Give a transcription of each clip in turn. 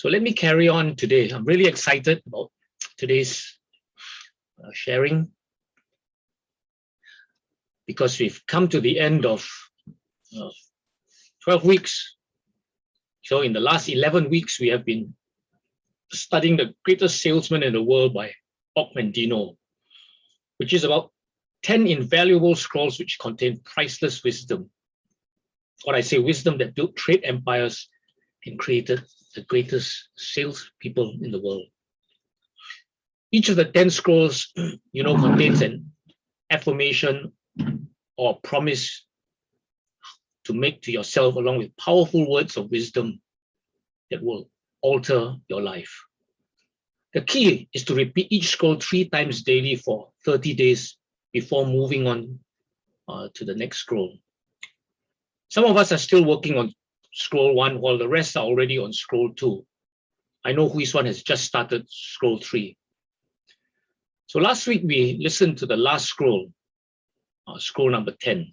So let me carry on today. I'm really excited about today's sharing because we've come to the end of 12 weeks. So in the last 11 weeks, we have been studying The Greatest Salesman in the World by Mandino, which is about 10 invaluable scrolls which contain priceless wisdom. Or I say wisdom that built trade empires and created the greatest salespeople in the world. Each of the 10 scrolls, contains an affirmation or promise to make to yourself, along with powerful words of wisdom that will alter your life. The key is to repeat each scroll 3 times daily for 30 days before moving on to the next scroll. Some of us are still working on scroll 1 while the rest are already on scroll 2. I know which one has just started scroll 3. So last week we listened to the last scroll, scroll number 10.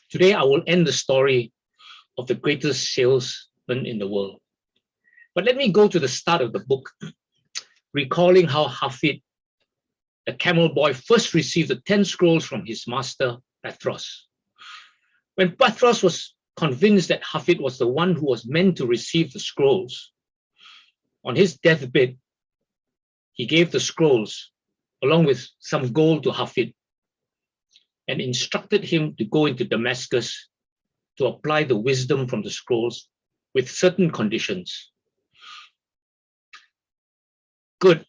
Today I will end the story of the greatest salesman in the world. But let me go to the start of the book, recalling how Hafid, the camel boy, first received the 10 scrolls from his master, Pathros. When Pathros was convinced that Hafid was the one who was meant to receive the scrolls, on his deathbed, he gave the scrolls along with some gold to Hafid and instructed him to go into Damascus to apply the wisdom from the scrolls with certain conditions. Good.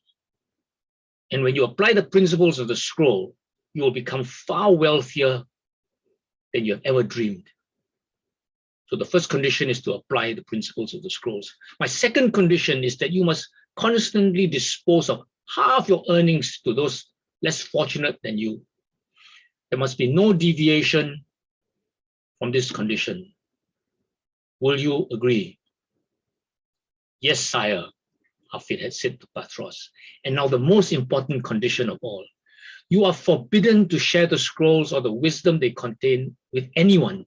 And when you apply the principles of the scroll, you will become far wealthier than you have ever dreamed. So the first condition is to apply the principles of the scrolls. My second condition is that you must constantly dispose of half your earnings to those less fortunate than you. There must be no deviation from this condition. Will you agree? Yes, sire, Hafid had said to Pathros. And now the most important condition of all. You are forbidden to share the scrolls or the wisdom they contain with anyone.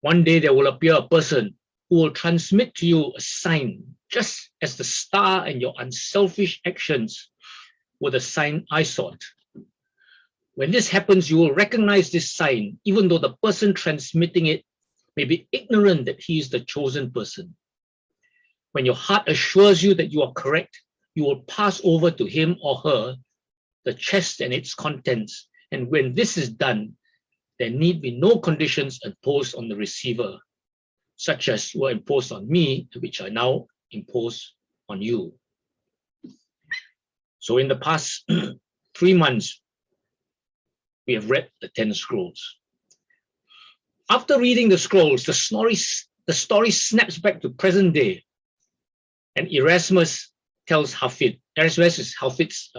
One day there will appear a person who will transmit to you a sign, just as the star and your unselfish actions were the sign I sought. When this happens, you will recognize this sign, even though the person transmitting it may be ignorant that he is the chosen person. When your heart assures you that you are correct, you will pass over to him or her the chest and its contents. And when this is done, there need be no conditions imposed on the receiver, such as were imposed on me, which I now impose on you. So in the past 3 months, we have read the 10 scrolls. After reading the scrolls, the story snaps back to present day. And Erasmus tells Hafid, Erasmus is Hafid's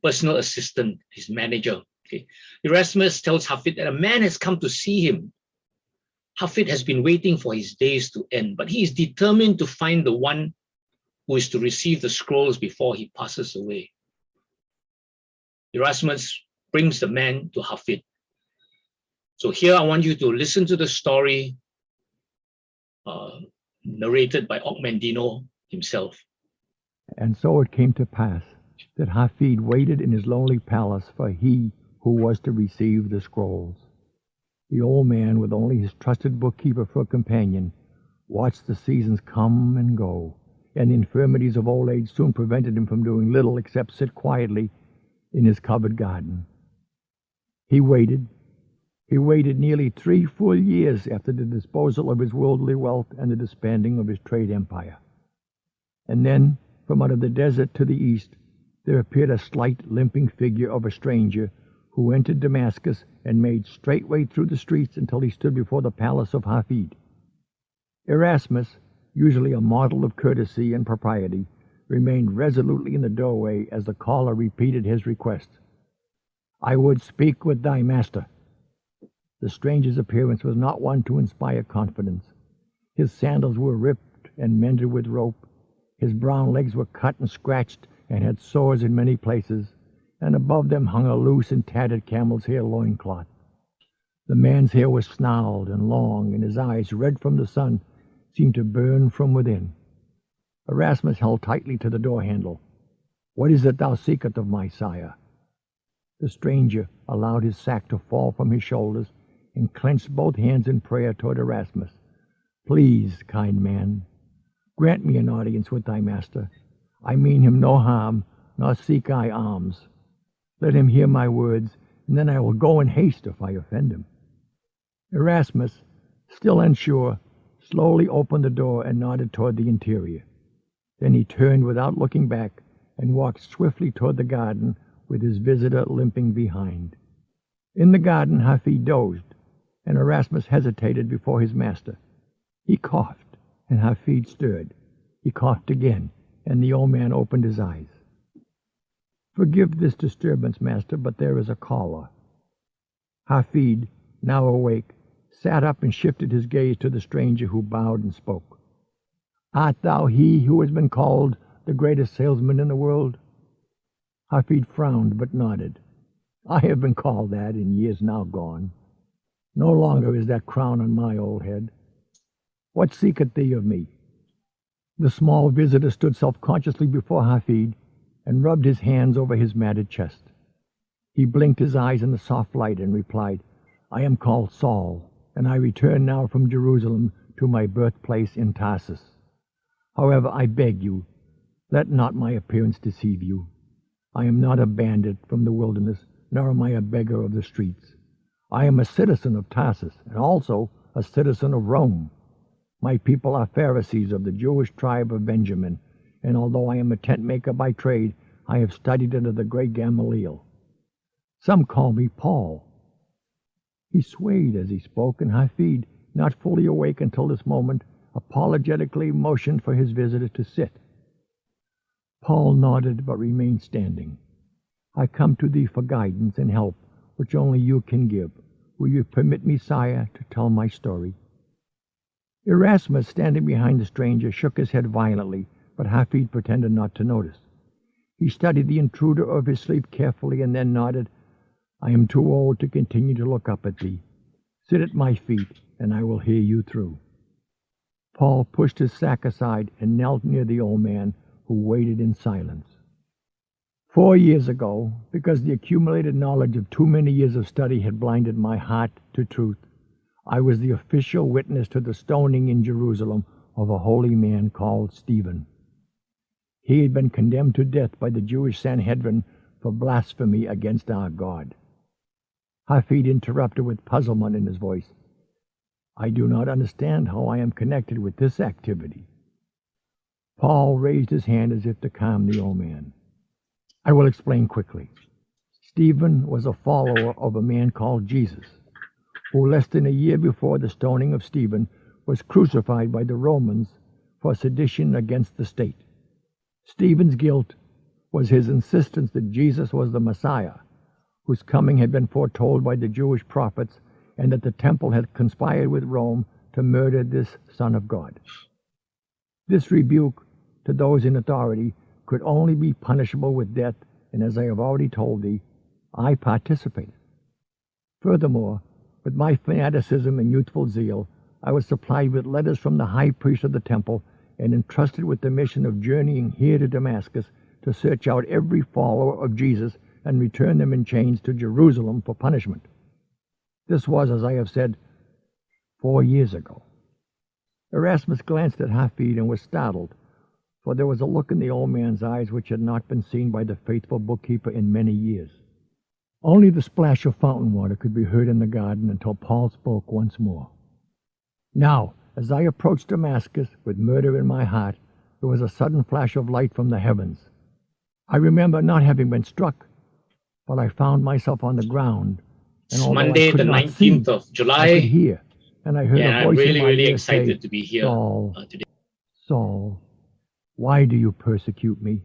personal assistant, his manager. Okay. Erasmus tells Hafid that a man has come to see him. Hafid has been waiting for his days to end, but he is determined to find the one who is to receive the scrolls before he passes away. Erasmus brings the man to Hafid. So here I want you to listen to the story narrated by Mandino himself. And so it came to pass that Hafid waited in his lonely palace for he who was to receive the scrolls. The old man, with only his trusted bookkeeper for a companion, watched the seasons come and go, and the infirmities of old age soon prevented him from doing little except sit quietly in his covered garden. He waited nearly 3 full years after the disposal of his worldly wealth and the disbanding of his trade empire. And then, from out of the desert to the east, there appeared a slight, limping figure of a stranger who entered Damascus and made straightway through the streets until he stood before the palace of Hafid. Erasmus, usually a model of courtesy and propriety, remained resolutely in the doorway as the caller repeated his request. "I would speak with thy master." The stranger's appearance was not one to inspire confidence. His sandals were ripped and mended with rope. His brown legs were cut and scratched and had sores in many places, and above them hung a loose and tattered camel's hair loincloth. The man's hair was snarled and long, and his eyes, red from the sun, seemed to burn from within. Erasmus held tightly to the door handle. "What is it thou seekest of my sire?" The stranger allowed his sack to fall from his shoulders and clenched both hands in prayer toward Erasmus. "Please, kind man, grant me an audience with thy master. I mean him no harm, nor seek I alms. Let him hear my words, and then I will go in haste if I offend him." Erasmus, still unsure, slowly opened the door and nodded toward the interior. Then he turned without looking back and walked swiftly toward the garden, with his visitor limping behind. In the garden, Hafid dozed, and Erasmus hesitated before his master. He coughed, and Hafid stirred. He coughed again, and the old man opened his eyes. "Forgive this disturbance, master, but there is a caller." Hafid, now awake, sat up and shifted his gaze to the stranger, who bowed and spoke. "Art thou he who has been called the greatest salesman in the world?" Hafid frowned but nodded. "I have been called that in years now gone. No longer is that crown on my old head. What seeketh thee of me?" The small visitor stood self-consciously before Hafid and rubbed his hands over his matted chest. He blinked his eyes in the soft light and replied, "I am called Saul, and I return now from Jerusalem to my birthplace in Tarsus. However, I beg you, let not my appearance deceive you. I am not a bandit from the wilderness, nor am I a beggar of the streets. I am a citizen of Tarsus, and also a citizen of Rome. My people are Pharisees of the Jewish tribe of Benjamin, and although I am a tent maker by trade, I have studied under the great Gamaliel. Some call me Paul." He swayed as he spoke, and Hafid, not fully awake until this moment, apologetically motioned for his visitor to sit. Paul nodded but remained standing. "I come to thee for guidance and help, which only you can give. Will you permit me, sire, to tell my story?" Erasmus, standing behind the stranger, shook his head violently, but Hafid pretended not to notice. He studied the intruder of his sleep carefully and then nodded. "I am too old to continue to look up at thee. Sit at my feet, and I will hear you through." Paul pushed his sack aside and knelt near the old man, who waited in silence. 4 years ago, because the accumulated knowledge of too many years of study had blinded my heart to truth, I was the official witness to the stoning in Jerusalem of a holy man called Stephen. He had been condemned to death by the Jewish Sanhedrin for blasphemy against our God. Hafid interrupted with puzzlement in his voice. "I do not understand how I am connected with this activity." Paul raised his hand as if to calm the old man. "I will explain quickly. Stephen was a follower of a man called Jesus, who less than a year before the stoning of Stephen was crucified by the Romans for sedition against the state. Stephen's guilt was his insistence that Jesus was the Messiah, whose coming had been foretold by the Jewish prophets, and that the temple had conspired with Rome to murder this Son of God. This rebuke to those in authority could only be punishable with death, and as I have already told thee, I participated. Furthermore, with my fanaticism and youthful zeal, I was supplied with letters from the high priest of the temple and entrusted with the mission of journeying here to Damascus to search out every follower of Jesus and return them in chains to Jerusalem for punishment. This was, as I have said, 4 years ago." Erasmus glanced at Hafid and was startled, for there was a look in the old man's eyes which had not been seen by the faithful bookkeeper in many years. Only the splash of fountain water could be heard in the garden until Paul spoke once more. "Now, as I approached Damascus with murder in my heart, there was a sudden flash of light from the heavens. I remember not having been struck, but I found myself on the ground, and It's although Monday, I could the not 19th see, of I could July. hear, and I heard Yeah, a I'm voice in really, my really ear excited say, to be here "Saul, today. Saul, why do you persecute me?"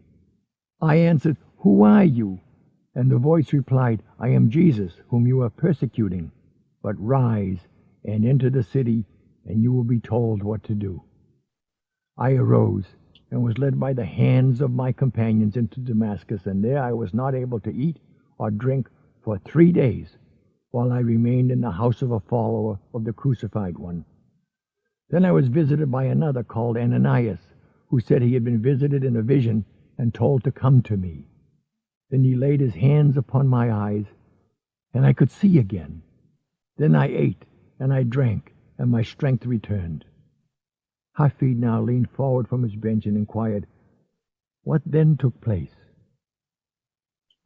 I answered, "Who are you?" And the voice replied, "I am Jesus, whom you are persecuting. But rise and enter the city, and you will be told what to do." I arose and was led by the hands of my companions into Damascus, and there I was not able to eat or drink for 3 days, while I remained in the house of a follower of the crucified one. Then I was visited by another called Ananias, who said he had been visited in a vision and told to come to me. Then he laid his hands upon my eyes, and I could see again. Then I ate, and I drank, and my strength returned. Hafid now leaned forward from his bench and inquired, "What then took place?"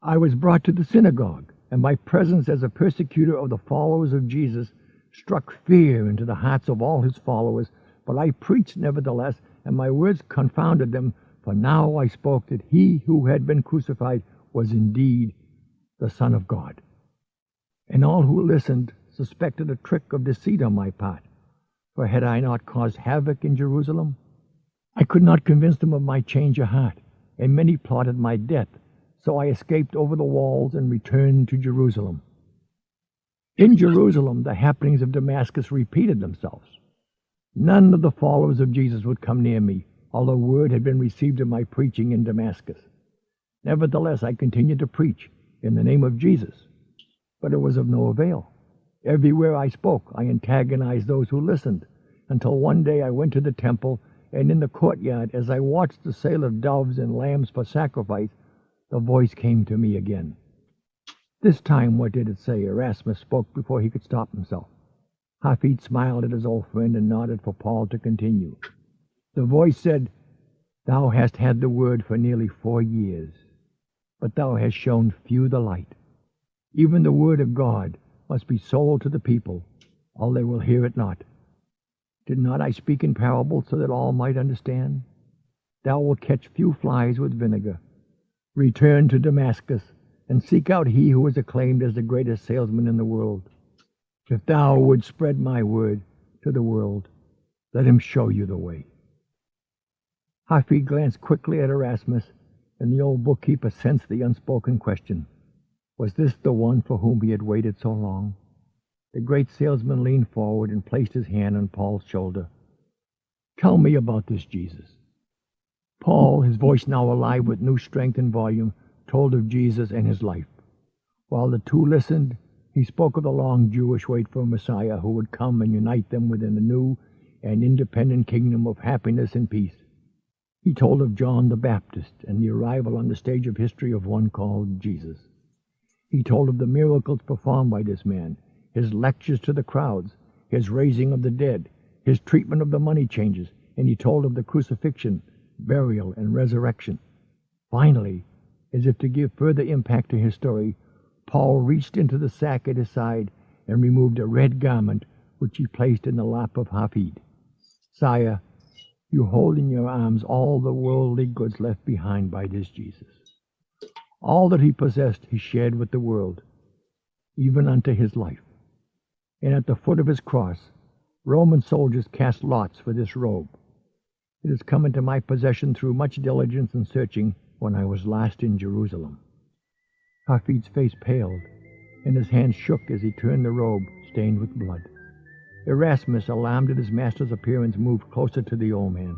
"I was brought to the synagogue, and my presence as a persecutor of the followers of Jesus struck fear into the hearts of all his followers, but I preached nevertheless, and my words confounded them, for now I spoke that he who had been crucified was indeed the Son of God. And all who listened suspected a trick of deceit on my part, for had I not caused havoc in Jerusalem? I could not convince them of my change of heart, and many plotted my death, so I escaped over the walls and returned to Jerusalem. In Jerusalem, the happenings of Damascus repeated themselves. None of the followers of Jesus would come near me, although word had been received of my preaching in Damascus. Nevertheless, I continued to preach in the name of Jesus, but it was of no avail. Everywhere I spoke, I antagonized those who listened, until one day I went to the temple, and in the courtyard, as I watched the sale of doves and lambs for sacrifice, the voice came to me again. This time, what did it say? Erasmus spoke before he could stop himself. Hafid smiled at his old friend and nodded for Paul to continue. The voice said, "Thou hast had the word for nearly 4 years, but thou hast shown few the light. Even the word of God must be sold to the people, or they will hear it not. Did not I speak in parables so that all might understand? Thou wilt catch few flies with vinegar. Return to Damascus, and seek out he who is acclaimed as the greatest salesman in the world. If thou wouldst spread my word to the world, let him show you the way." Hafid glanced quickly at Erasmus, and the old bookkeeper sensed the unspoken question. Was this the one for whom he had waited so long? The great salesman leaned forward and placed his hand on Paul's shoulder. "Tell me about this Jesus." Paul, his voice now alive with new strength and volume, told of Jesus and his life. While the two listened, he spoke of the long Jewish wait for a Messiah who would come and unite them within a new and independent kingdom of happiness and peace. He told of John the Baptist and the arrival on the stage of history of one called Jesus. He told of the miracles performed by this man, his lectures to the crowds, his raising of the dead, his treatment of the money changers, and he told of the crucifixion, burial, and resurrection. Finally, as if to give further impact to his story, Paul reached into the sack at his side and removed a red garment which he placed in the lap of Hafid. "Sire, you hold in your arms all the worldly goods left behind by this Jesus. All that he possessed he shared with the world, even unto his life. And at the foot of his cross, Roman soldiers cast lots for this robe. It has come into my possession through much diligence and searching when I was last in Jerusalem." Hafid's face paled, and his hand shook as he turned the robe stained with blood. Erasmus, alarmed at his master's appearance, moved closer to the old man.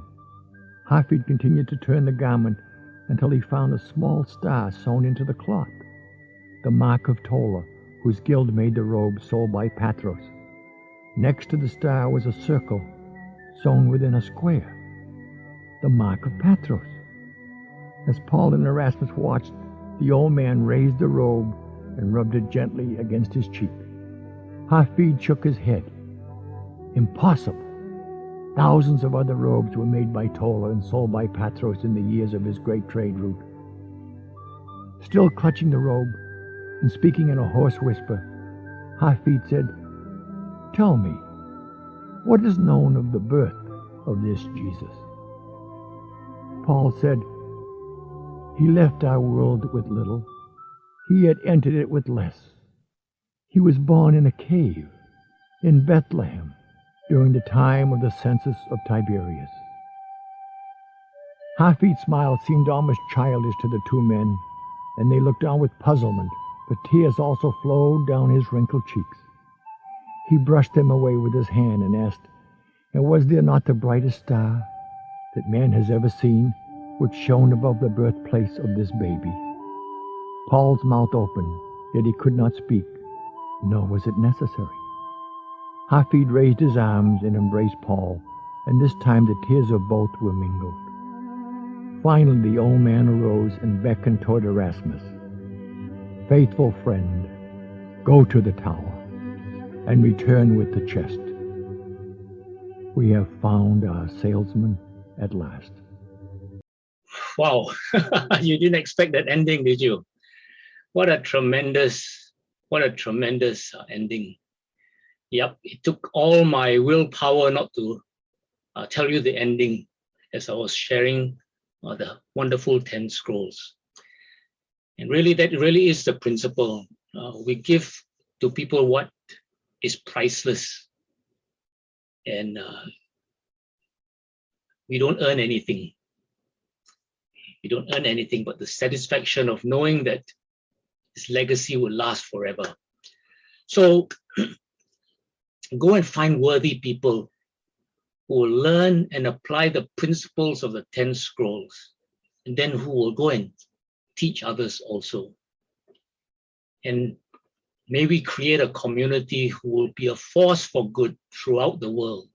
Hafid continued to turn the garment until he found a small star sewn into the cloth, the mark of Tola, whose guild made the robe sold by Pathros. Next to the star was a circle sewn within a square, the mark of Pathros. As Paul and Erasmus watched, the old man raised the robe and rubbed it gently against his cheek. Hafid shook his head. "Impossible! Thousands of other robes were made by Tola and sold by Pathros in the years of his great trade route." Still clutching the robe and speaking in a hoarse whisper, Hafid said, "Tell me, what is known of the birth of this Jesus?" Paul said, "He left our world with little. He had entered it with less. He was born in a cave in Bethlehem during the time of the census of Tiberius." Hafid's smile seemed almost childish to the two men, and they looked on with puzzlement, for tears also flowed down his wrinkled cheeks. He brushed them away with his hand and asked, "And was there not the brightest star that man has ever seen, which shone above the birthplace of this baby?" Paul's mouth opened, yet he could not speak, nor was it necessary. Hafid raised his arms and embraced Paul, and this time the tears of both were mingled. Finally, the old man arose and beckoned toward Erasmus. "Faithful friend, go to the tower and return with the chest. We have found our salesman at last." Wow, you didn't expect that ending, did you? What a tremendous ending. Yep, it took all my willpower not to tell you the ending as I was sharing the wonderful 10 scrolls. And really, that really is the principle. We give to people what is priceless, and we don't earn anything. We don't earn anything but the satisfaction of knowing that his legacy will last forever. So go and find worthy people who will learn and apply the principles of the 10 scrolls, and then who will go and teach others also. And may we create a community who will be a force for good throughout the world,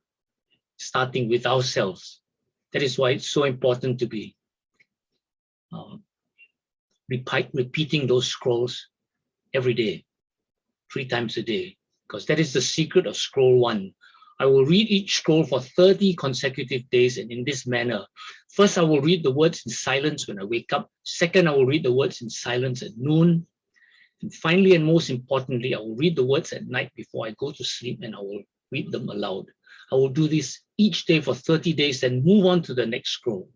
starting with ourselves. That is why it's so important to be repeating those scrolls every day, 3 times a day, because that is the secret of scroll 1. I will read each scroll for 30 consecutive days, and in this manner. First, I will read the words in silence when I wake up. Second, I will read the words in silence at noon. And finally, and most importantly, I will read the words at night before I go to sleep, and I will read them aloud. I will do this each day for 30 days, then move on to the next scroll.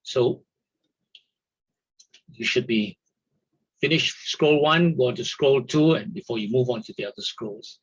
So you should be finished scroll 1, go on to scroll 2, and before you move on to the other scrolls.